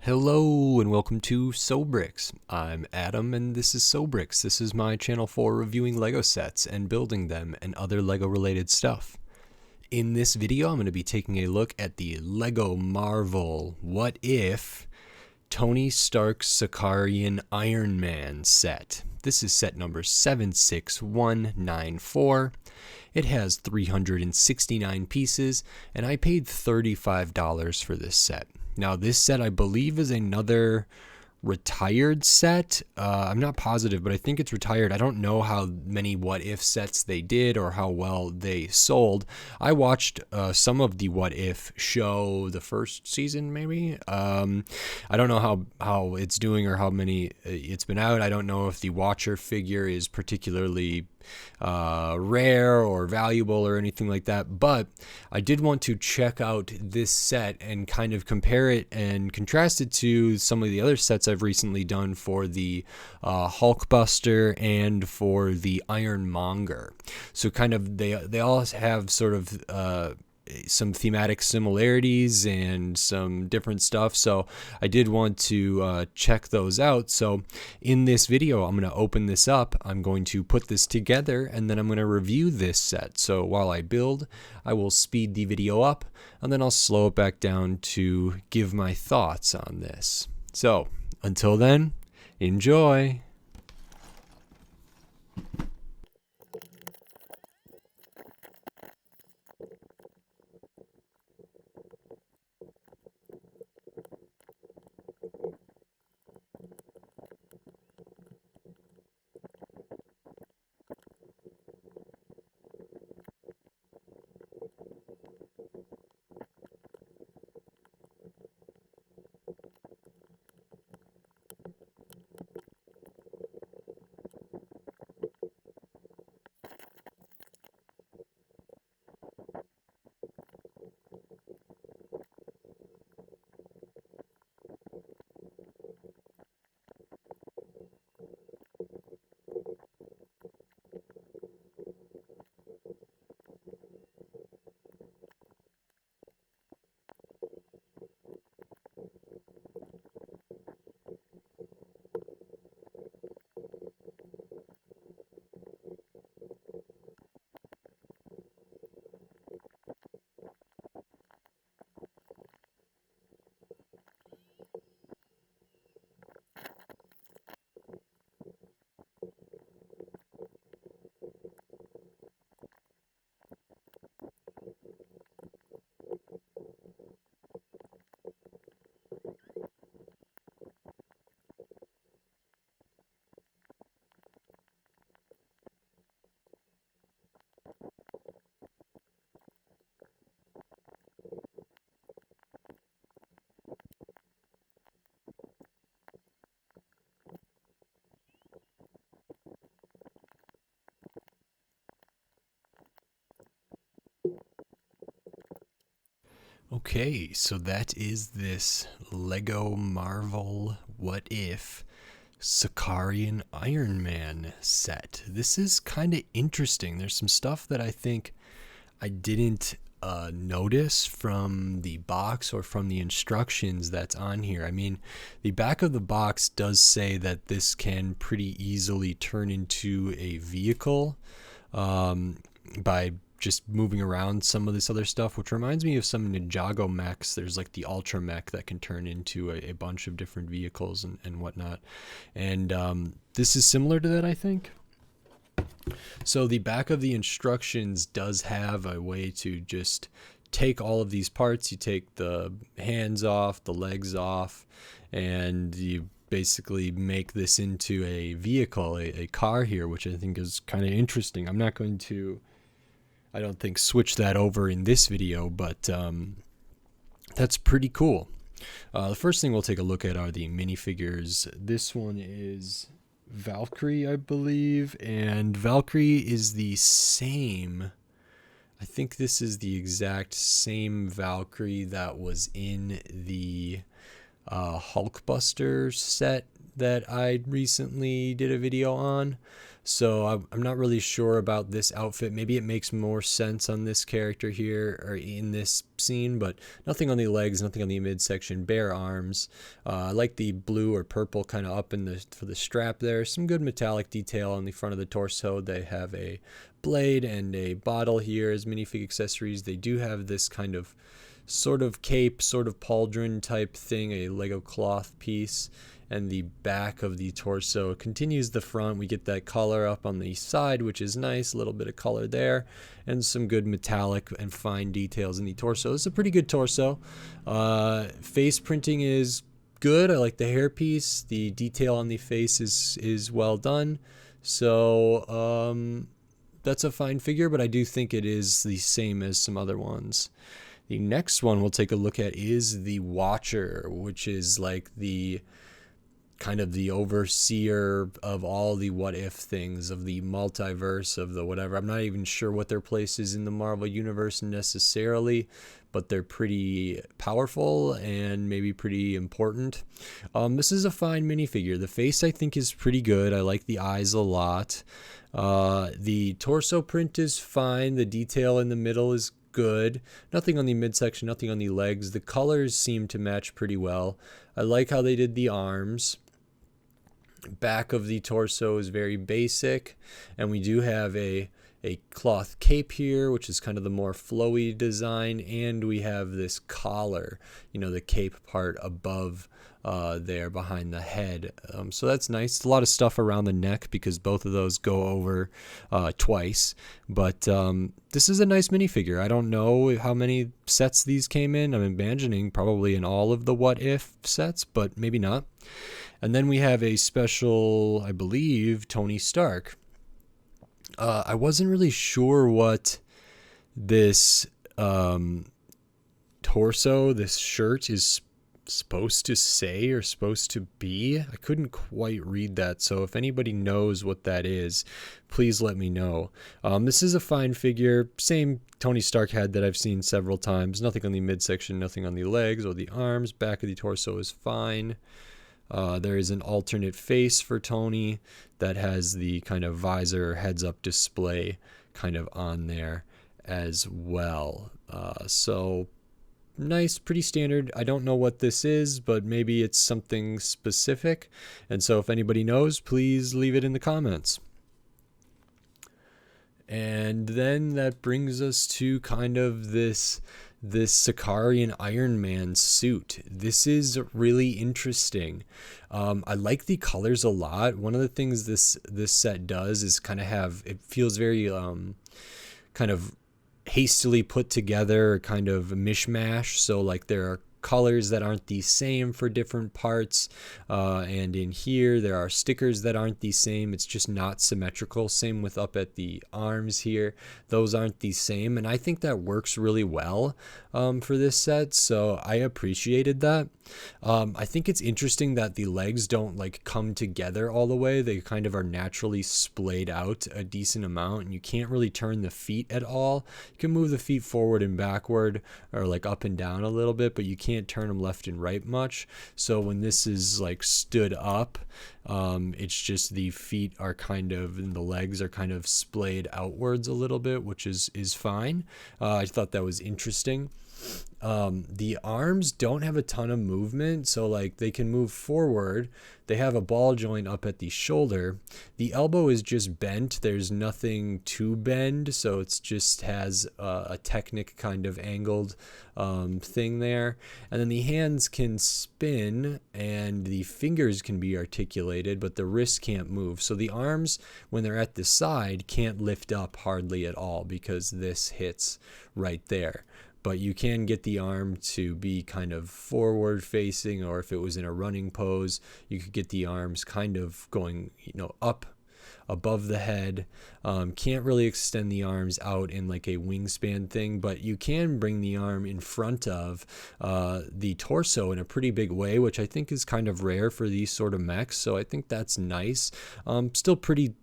Hello and welcome to Sobrix. I'm Adam and this is Sobrix. This is my channel for reviewing Lego sets and building them and other Lego related stuff. In this video I'm going to be taking a look at the Lego Marvel What If Tony Stark's Sakaarian Iron Man set. This is set number 76194. It has 369 pieces and I paid $35 for this set. Now this set I believe is another retired set. I'm not positive, but I think it's retired. I don't know how many What If sets they did or how well they sold. I watched some of the What If show, the first season maybe. I don't know how it's doing or how many it's been out. I don't know if the Watcher figure is particularly rare or valuable or anything like that, but I did want to check out this set and kind of compare it and contrast it to some of the other sets I've recently done for the Hulkbuster and for the Iron Monger. So kind of they all have sort of some thematic similarities and some different stuff, so I did want to check those out. So in this video I'm going to open this up, I'm going to put this together, and then I'm going to review this set. So while I build, I will speed the video up and then I'll slow it back down to give my thoughts on this. So until then, enjoy! Okay, so that is this Lego Marvel What If Sakaarian Iron Man set. This is kind of interesting. There's some stuff that I think I didn't notice from the box or from the instructions that's on here. I mean, the back of the box does say that this can pretty easily turn into a vehicle by just moving around some of this other stuff, which reminds me of some Ninjago mechs. There's like the Ultra mech that can turn into a bunch of different vehicles and whatnot. And this is similar to that, I think. So the back of the instructions does have a way to just take all of these parts. You take the hands off, the legs off, and you basically make this into a vehicle, a car here, which I think is kind of interesting. I'm not going to, I don't think, switch that over in this video, but that's pretty cool. The first thing we'll take a look at are the minifigures. This one is Valkyrie, I believe, and Valkyrie is the same. I think this is the exact same Valkyrie that was in the Hulkbuster set that I recently did a video on. So I'm not really sure about this outfit. Maybe it makes more sense on this character here or in this scene, but nothing on the legs, nothing on the midsection, bare arms. I like the blue or purple kind of up in the for the strap there. Some good metallic detail on the front of the torso. They have a blade and a bottle here as minifig accessories. They do have this kind of sort of cape, sort of pauldron type thing, a Lego cloth piece. And the back of the torso continues the front. We get that color up on the side, which is nice. A little bit of color there, and some good metallic and fine details in the torso. It's a pretty good torso. Face printing is good. I like the hairpiece. The detail on the face is well done. So that's a fine figure, but I do think it is the same as some other ones. The next one we'll take a look at is the Watcher, which is like the kind of the overseer of all the what if things, of the multiverse, of the whatever. I'm not even sure what their place is in the Marvel universe necessarily, but they're pretty powerful and maybe pretty important. This is a fine minifigure. The face I think is pretty good. I like the eyes a lot. The torso print is fine. The detail in the middle is good. Nothing on the midsection, nothing on the legs. The colors seem to match pretty well. I like how they did the arms. Back of the torso is very basic, and we do have a cloth cape here, which is kind of the more flowy design, and we have this collar, the cape part above there behind the head. So that's nice. A lot of stuff around the neck because both of those go over twice. But this is a nice minifigure. I don't know how many sets these came in. I'm imagining probably in all of the What If sets, but maybe not. And then we have a special, I believe, Tony Stark. I wasn't really sure what this torso, this shirt is supposed to say or supposed to be. I couldn't quite read that, so if anybody knows what that is, please let me know. This is a fine figure, same Tony Stark head that I've seen several times. Nothing on the midsection, nothing on the legs or the arms. Back of the torso is fine. There is an alternate face for Tony that has the kind of visor heads up display kind of on there as well. So nice, pretty standard. I don't know what this is, but maybe it's something specific. And so if anybody knows, please leave it in the comments. And then that brings us to kind of this Sakaarian Iron Man suit. This is really interesting. I like the colors a lot. One of the things this set does is kind of have, it feels very kind of hastily put together, kind of mishmash. So like there are colors that aren't the same for different parts, and in here there are stickers that aren't the same. It's just not symmetrical. Same with up at the arms here, those aren't the same, and I think that works really well for this set, so I appreciated that. I think it's interesting that the legs don't like come together all the way. They kind of are naturally splayed out a decent amount, and you can't really turn the feet at all. You can move the feet forward and backward or like up and down a little bit, but you can't turn them left and right much. So when this is like stood up, it's just the feet are kind of, and the legs are kind of splayed outwards a little bit, which is fine. I thought that was interesting. The arms don't have a ton of movement, so like they can move forward. They have a ball joint up at the shoulder. The elbow is just bent. There's nothing to bend, so it's just has a Technic kind of angled thing there. And then the hands can spin and the fingers can be articulated, but the wrists can't move. So the arms, when they're at the side, can't lift up hardly at all because this hits right there. But you can get the arm to be kind of forward facing, or if it was in a running pose, you could get the arms kind of going, up above the head. Can't really extend the arms out in like a wingspan thing, but you can bring the arm in front of the torso in a pretty big way, which I think is kind of rare for these sort of mechs. So I think that's nice. Still pretty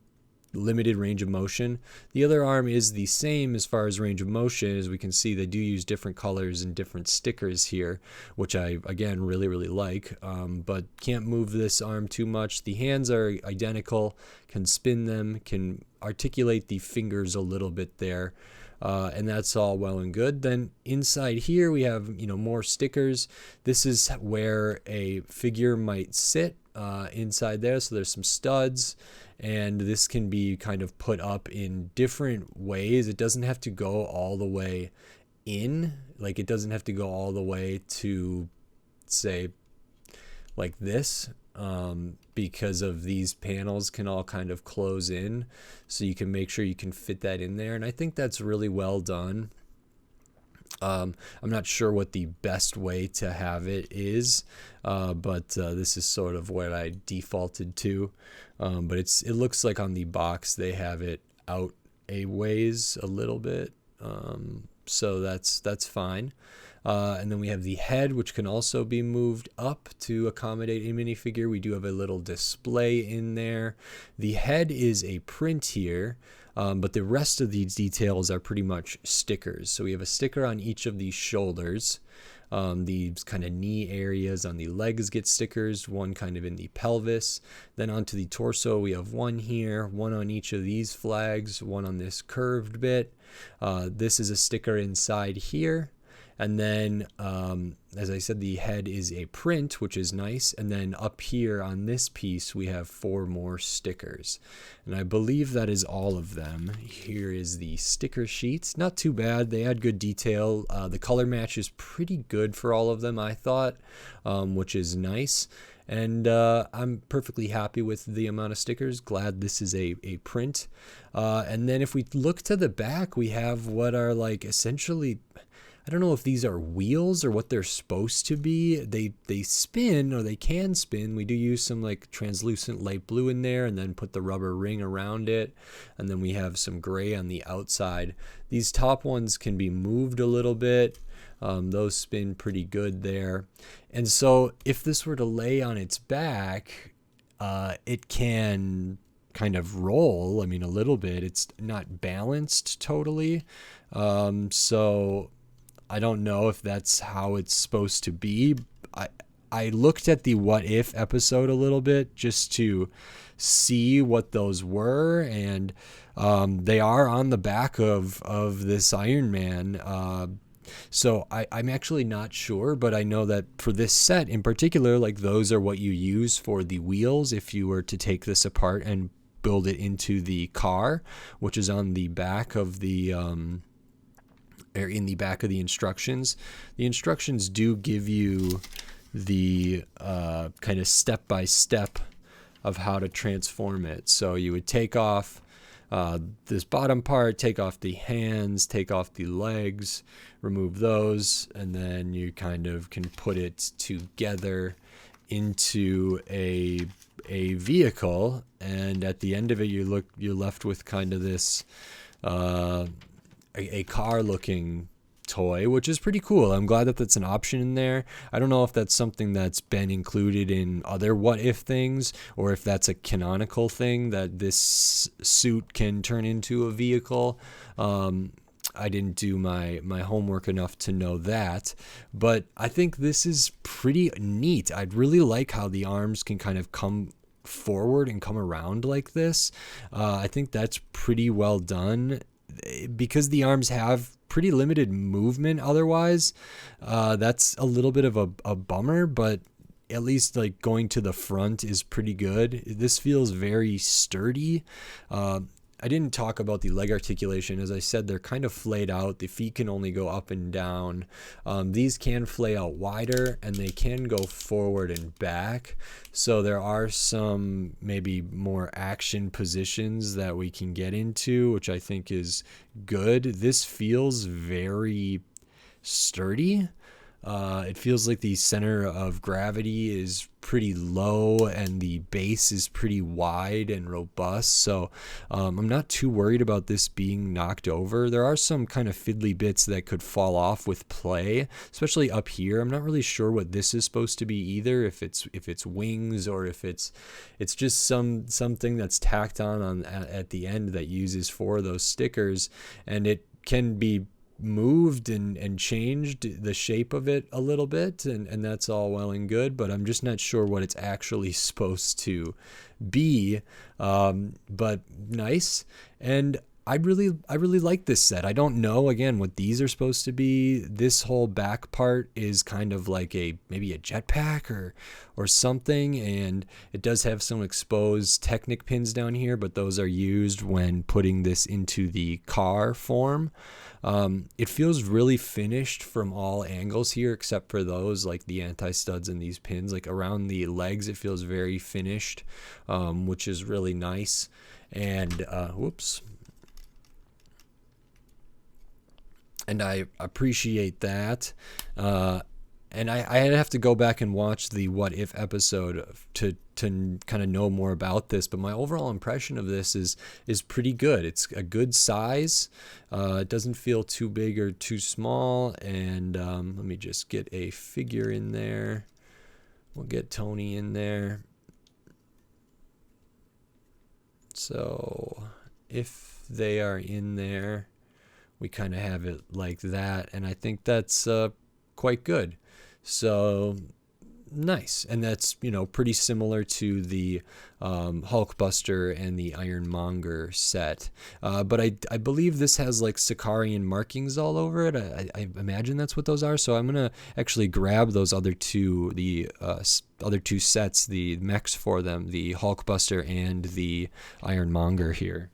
limited range of motion. The other arm is the same as far as range of motion. As we can see, they do use different colors and different stickers here, which I, again, really, really like, but can't move this arm too much. The hands are identical, can spin them, can articulate the fingers a little bit there. And that's all well and good. Then inside here we have, more stickers. This is where a figure might sit inside there. So there's some studs, and this can be kind of put up in different ways. It doesn't have to go all the way in, like it doesn't have to go all the way to, say, like this. Because of these panels can all kind of close in, so you can make sure you can fit that in there, and I think that's really well done. I'm not sure what the best way to have it is, but this is sort of what I defaulted to. But it looks like on the box they have it out a ways a little bit, so that's fine. And then we have the head, which can also be moved up to accommodate a minifigure. We do have a little display in there. The head is a print here, but the rest of these details are pretty much stickers. So we have a sticker on each of these shoulders. These kind of knee areas on the legs get stickers, one kind of in the pelvis. Then onto the torso, we have one here, one on each of these flags, one on this curved bit. This is a sticker inside here. And then, as I said, the head is a print, which is nice. And then up here on this piece, we have 4 more stickers. And I believe that is all of them. Here is the sticker sheet. Not too bad. They had good detail. The color match is pretty good for all of them, I thought, which is nice. And I'm perfectly happy with the amount of stickers. Glad this is a print. And then if we look to the back, we have what are like essentially... I don't know if these are wheels or what they're supposed to be. They spin, or they can spin. We do use some like translucent light blue in there, and then put the rubber ring around it. And then we have some gray on the outside. These top ones can be moved a little bit. Those spin pretty good there. And so if this were to lay on its back, it can kind of roll. I mean, a little bit. It's not balanced totally. So I don't know if that's how it's supposed to be. I looked at the What If episode a little bit just to see what those were, and they are on the back of this Iron Man. So I'm actually not sure, but I know that for this set in particular, like those are what you use for the wheels if you were to take this apart and build it into the car, which is on the back of the... in the back of the instructions. The instructions do give you the kind of step-by-step of how to transform it. So you would take off this bottom part, take off the hands, take off the legs, remove those, and then you kind of can put it together into a vehicle. And at the end of it, you're left with kind of this a car looking toy, which is pretty cool. I'm glad that that's an option in there. I don't know if that's something that's been included in other What If things, or if that's a canonical thing that this suit can turn into a vehicle. I didn't do my homework enough to know that, but I think this is pretty neat. I'd really like how the arms can kind of come forward and come around like this. I think that's pretty well done. Because the arms have pretty limited movement otherwise, that's a little bit of a bummer, but at least like going to the front is pretty good. This feels very sturdy. I didn't talk about the leg articulation. As I said, they're kind of flayed out. The feet can only go up and down. These can flay out wider, and they can go forward and back. So there are some maybe more action positions that we can get into, which I think is good. This feels very sturdy. It feels like the center of gravity is pretty low and the base is pretty wide and robust. So I'm not too worried about this being knocked over. There are some kind of fiddly bits that could fall off with play, especially up here. I'm not really sure what this is supposed to be either. If it's wings or if it's just something that's tacked on at the end that uses 4 of those stickers, and it can be moved and changed the shape of it a little bit, and that's all well and good, but I'm just not sure what it's actually supposed to be. But nice. And I really like this set. I don't know again what these are supposed to be. This whole back part is kind of like maybe a jetpack or something, and it does have some exposed Technic pins down here, but those are used when putting this into the car form. It feels really finished from all angles here except for those, like the anti-studs and these pins. Like around the legs it feels very finished, which is really nice. And whoops. And I appreciate that. And I'd have to go back and watch the What If episode to kind of know more about this. But my overall impression of this is pretty good. It's a good size. It doesn't feel too big or too small. And let me just get a figure in there. We'll get Tony in there. So if they are in there, we kind of have it like that. And I think that's quite good. So nice. And that's, pretty similar to the Hulkbuster and the Iron Monger set. But I believe this has like Sakaarian markings all over it. I imagine that's what those are. So I'm going to actually grab those other two, the other two sets, the mechs for them, the Hulkbuster and the Iron Monger here.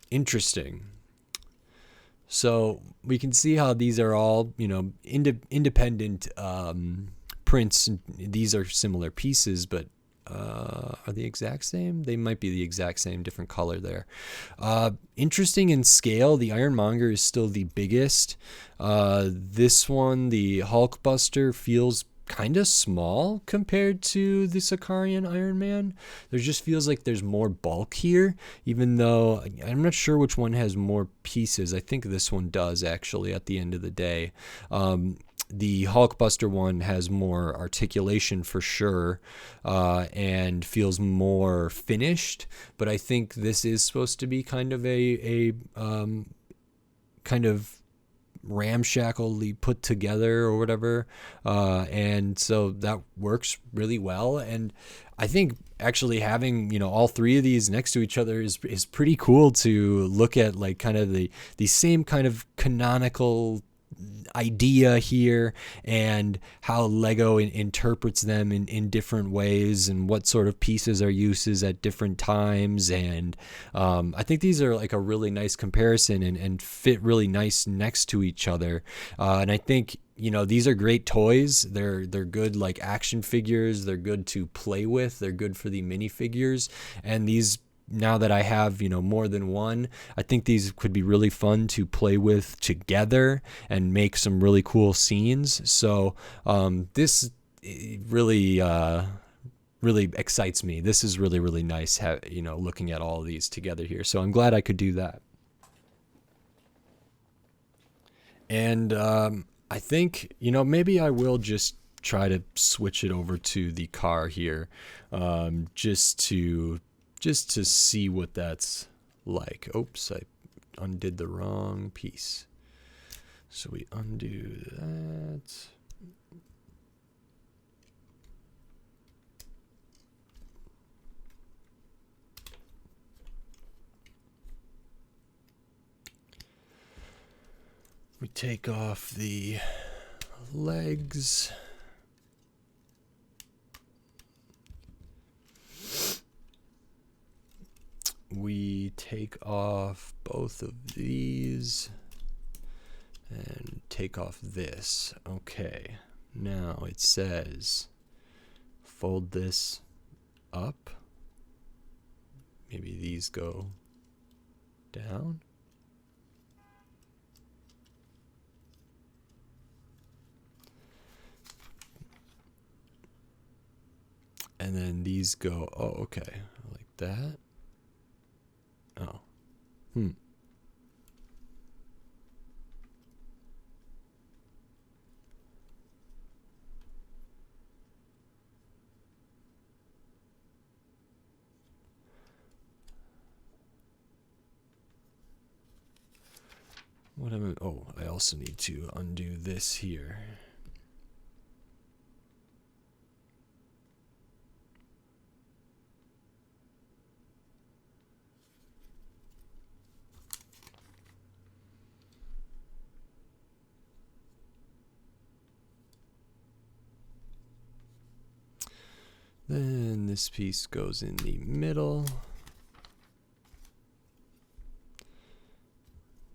Interesting. So we can see how these are all, independent prints. These are similar pieces, but are they exact same? They might be the exact same, different color there. Interesting in scale. The Ironmonger is still the biggest. This one, the Hulkbuster, feels kind of small compared to the Sakaarian Iron Man. There just feels like there's more bulk here, even though I'm not sure which one has more pieces. I think this one does, actually, at the end of the day. The Hulkbuster one has more articulation for sure, and feels more finished, but I think this is supposed to be kind of a kind of ramshackly put together or whatever, and so that works really well. And I think actually having all 3 of these next to each other is pretty cool to look at, like kind of the same kind of canonical idea here, and how Lego interprets them in different ways, and what sort of pieces are uses at different times. And I think these are like a really nice comparison and fit really nice next to each other. And I think these are great toys. They're good like action figures. They're good to play with. They're good for the minifigures. And these, now that I have more than one, I think these could be really fun to play with together and make some really cool scenes. So this really really excites me. This is really, really nice, looking at all of these together here. So I'm glad I could do that. And I think maybe I will just try to switch it over to the car here, just to see what that's like. Oops, I undid the wrong piece. So we undo that. We take off the legs. We take off both of these and take off this. Okay, now it says fold this up. Maybe these go down. And then these go, oh, okay, like that. Oh, What am I, oh, I also need to undo this here. Then this piece goes in the middle.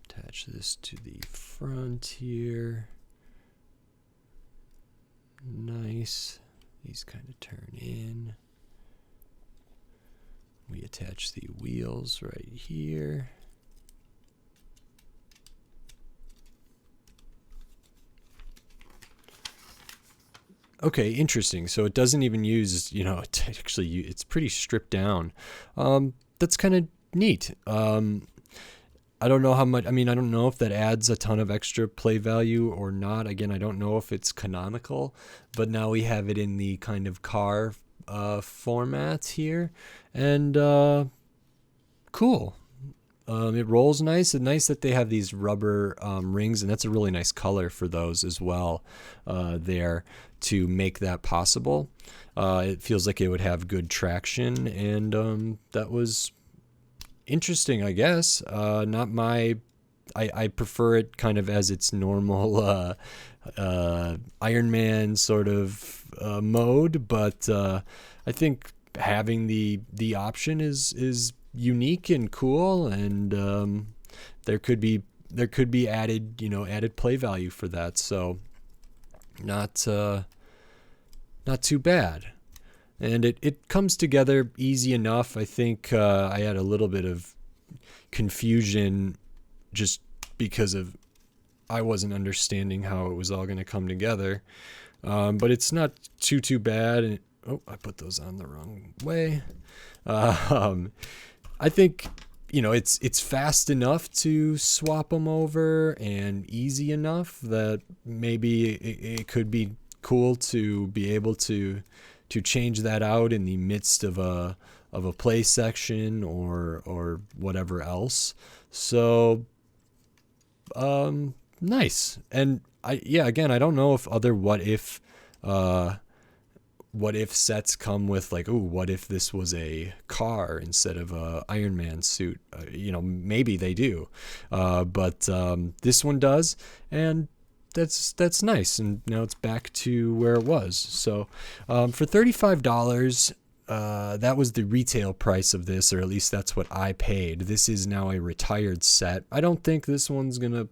Attach this to the front here. Nice. These kind of turn in. We attach the wheels right here. Okay, interesting. So it doesn't even use, you know, it's pretty stripped down. That's kind of neat. I don't know how much, I mean, I don't know if that adds a ton of extra play value or not. Again, I don't know if it's canonical, but now we have it in the kind of car format here. And cool. It rolls nice. It's nice that they have these rubber rings, and that's a really nice color for those as well there to make that possible. It feels like it would have good traction, and that was interesting, I guess. Not my... I prefer it kind of as its normal Iron Man sort of mode, but I think having the option is unique and cool, and there could be added, you know, added play value for that. So not too bad. And it comes together easy enough. I think I had a little bit of confusion just because of I wasn't understanding how it was all going to come together. But it's not too bad. And, oh, I put those on the wrong way. I think, you know, it's fast enough to swap them over and easy enough that maybe it could be cool to be able to change that out in the midst of a play section or whatever else. So nice. And again, I don't know if other what if sets come with like, oh, what if this was a car instead of a Iron Man suit? You know, maybe they do, but this one does, and that's nice. And now it's back to where it was. So for $35, that was the retail price of this, or at least that's what I paid. This is now a retired set. I don't think this one's gonna,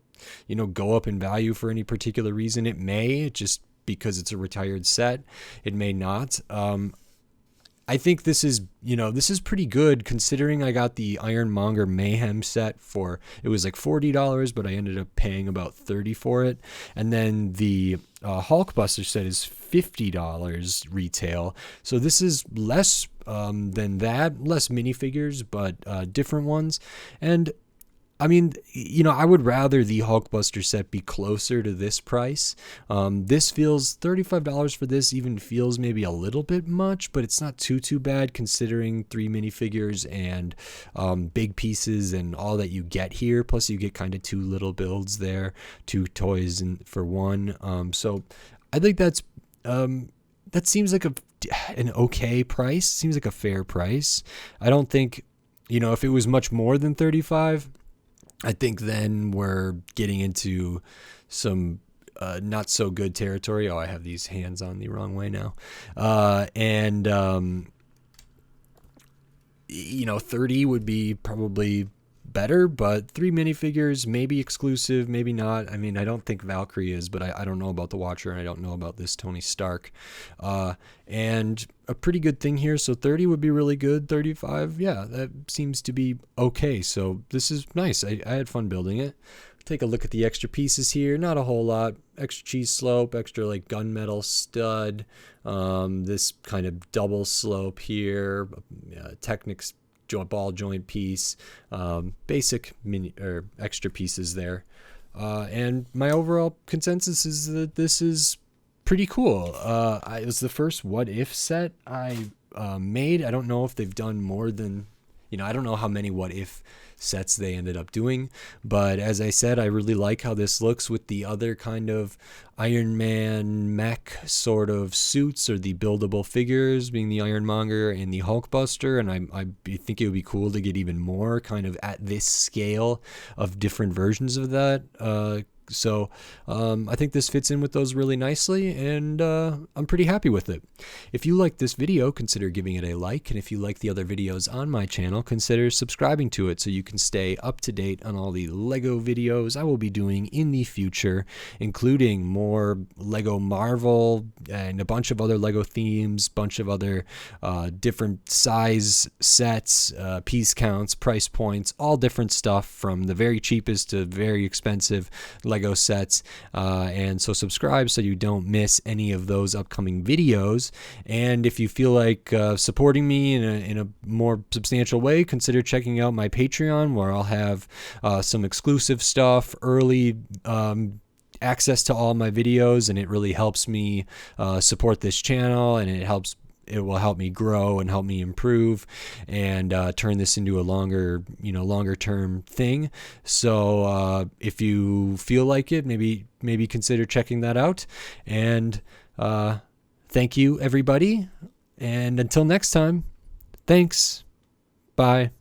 you know, go up in value for any particular reason. It may, just because it's a retired set. It may not. I think this is pretty good considering I got the Iron Monger Mayhem set for, it was like $40, but I ended up paying about $30 for it. And then the Hulkbuster set is $50 retail. So this is less than that, less minifigures, but different ones. And I mean, you know, I would rather the Hulkbuster set be closer to this price. This feels $35 for this even feels maybe a little bit much, but it's not too bad considering 3 minifigures and big pieces and all that you get here. Plus you get kind of 2 little builds there, 2 toys for one. So I think that seems like an okay price. Seems like a fair price. I don't think, you know, if it was much more than 35, I think then we're getting into some not so good territory. Oh, I have these hands on the wrong way now. You know, 30 would be probably better, but 3 minifigures, maybe exclusive, maybe not. I mean, I don't think Valkyrie is, but I don't know about the Watcher, and I don't know about this Tony Stark. And a pretty good thing here, so 30 would be really good. 35, yeah, that seems to be okay. So this is nice. I had fun building it. Take a look at the extra pieces here. Not a whole lot. Extra cheese slope, extra like gunmetal stud, this kind of double slope here, Technics ball joint piece, basic mini or extra pieces there. And my overall consensus is that this is pretty cool. It was the first What If set I made. I don't know if they've done more than, I don't know how many What If sets they ended up doing, but as I said, I really like how this looks with the other kind of Iron Man mech sort of suits, or the buildable figures being the Monger and the Hulkbuster, and I think it would be cool to get even more kind of at this scale of different versions of that. So I think this fits in with those really nicely, and I'm pretty happy with it. If you like this video, consider giving it a like, and if you like the other videos on my channel, consider subscribing to it so you can stay up to date on all the LEGO videos I will be doing in the future, including more LEGO Marvel and a bunch of other LEGO themes, bunch of other different size sets, piece counts, price points, all different stuff from the very cheapest to very expensive LEGO sets, and so subscribe so you don't miss any of those upcoming videos. And if you feel like supporting me in a more substantial way, consider checking out my Patreon, where I'll have some exclusive stuff, early access to all my videos, and it really helps me support this channel, and it will help me grow and help me improve and turn this into a longer term thing. So if you feel like it, maybe consider checking that out. And thank you, everybody. And until next time, thanks. Bye.